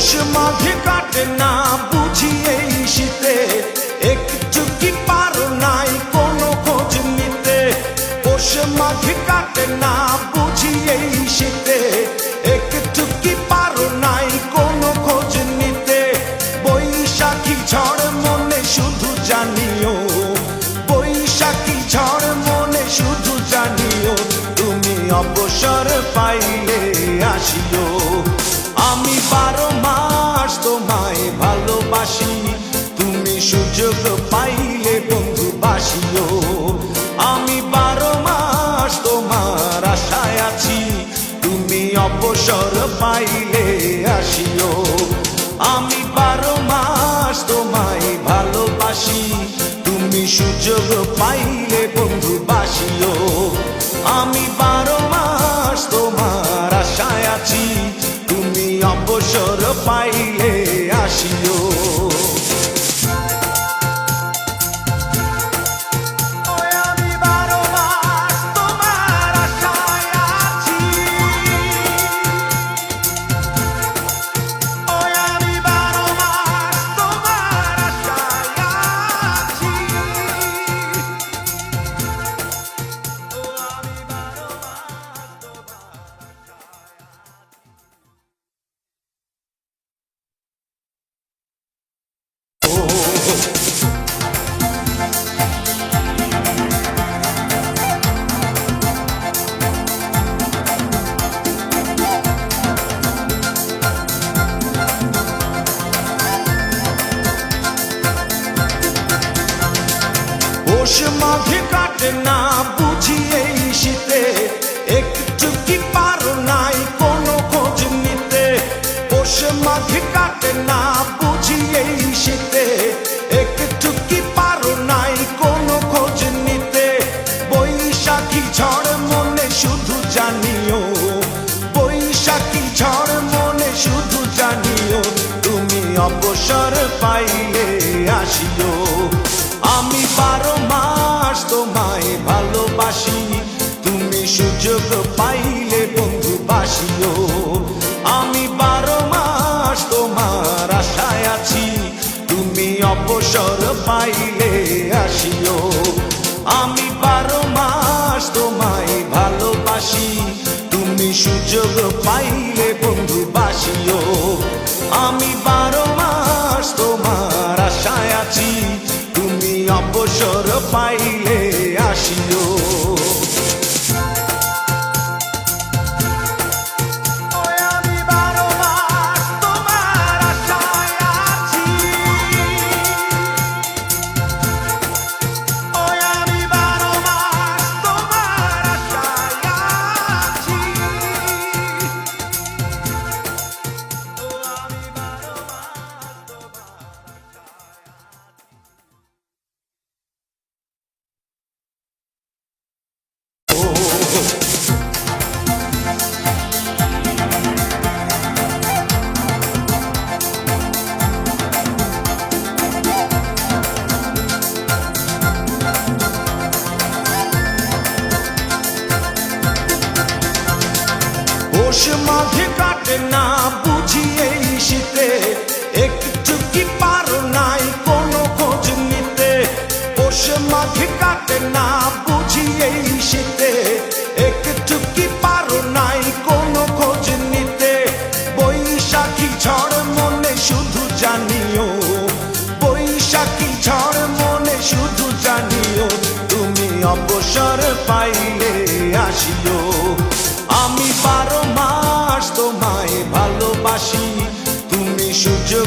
পৌষ মাঘে কাটে না বুঝি এই শীতে, একটু কি পারো নাই কোনো খোঁজ নিতে। পৌষ মাঘে কাটে না বুঝি এই শীতে, একটু কি পারো নাই কোনো খোঁজ নিতে। বৈশাখী ঝড় মনে শুধু জানিও, বৈশাখী ঝড় মনে শুধু জানিও, তুমি অবসর পাইলে আসিও। আমি 12 মাস তোমায় ভালোবাসি, তুমি সুযোগ পাইলে বন্ধু বাসিও। আমি 12 মাস তোমার আশায় আছি, তুমি অবসর পাইলে আসিও। আমি 12 মাস তোমায় ভালোবাসি, তুমি সুযোগ পাইলে বন্ধু বাসিও। আমি 12 মাস তোমার আশায় আছি, তুমি অবসর পাইলে আসিও। পৌষ মাঘে কাটে না বুঝি এই শীতে, একটু কি পারো নাই কোনো খোঁজ নিতে। পৌষ মাঘে কাটে না বুঝি এই শীতে, একটু কি পারো নাই কোনো খোঁজ নিতে। বৈশাখী ঝড় মনে শুধু জানিও, বৈশাখী ঝড় মনে শুধু জানিও, তুমি অবসর পাইলে আসিও। আমি 12 মাস তোমায় ভালোবাসি, তুমি সুযোগ পাইলে বন্ধু বাসিও। আমি 12 মাস তোমার আশায় আছি, তুমি অবসর পাইলে আসিও। আমি 12 মাস তোমায় ভালোবাসি, তুমি সুযোগ পাইলে বন্ধু বাসিও। আমি 12 মাস তোমার আশায় আছি, তুমি অবসর পাইলে আসিও। পৌষ মাঘে কাটে না বুঝি এই শীতে, একটু কি পারো নাই কোনো খোঁজ নিতে। পৌষ মাঘে কাটে না বুঝি এই শীতে, একটু কি পারো নাই কোনো খোঁজ নিতে। বৈশাখী ঝড় মনে শুধু জানিও, বৈশাখী ঝড় মনে শুধু জানিও, তুমি অবসর পাইলে আসিও। আমি 12 মাস তোমায় ভালোবাসি, তুমি সুযোগ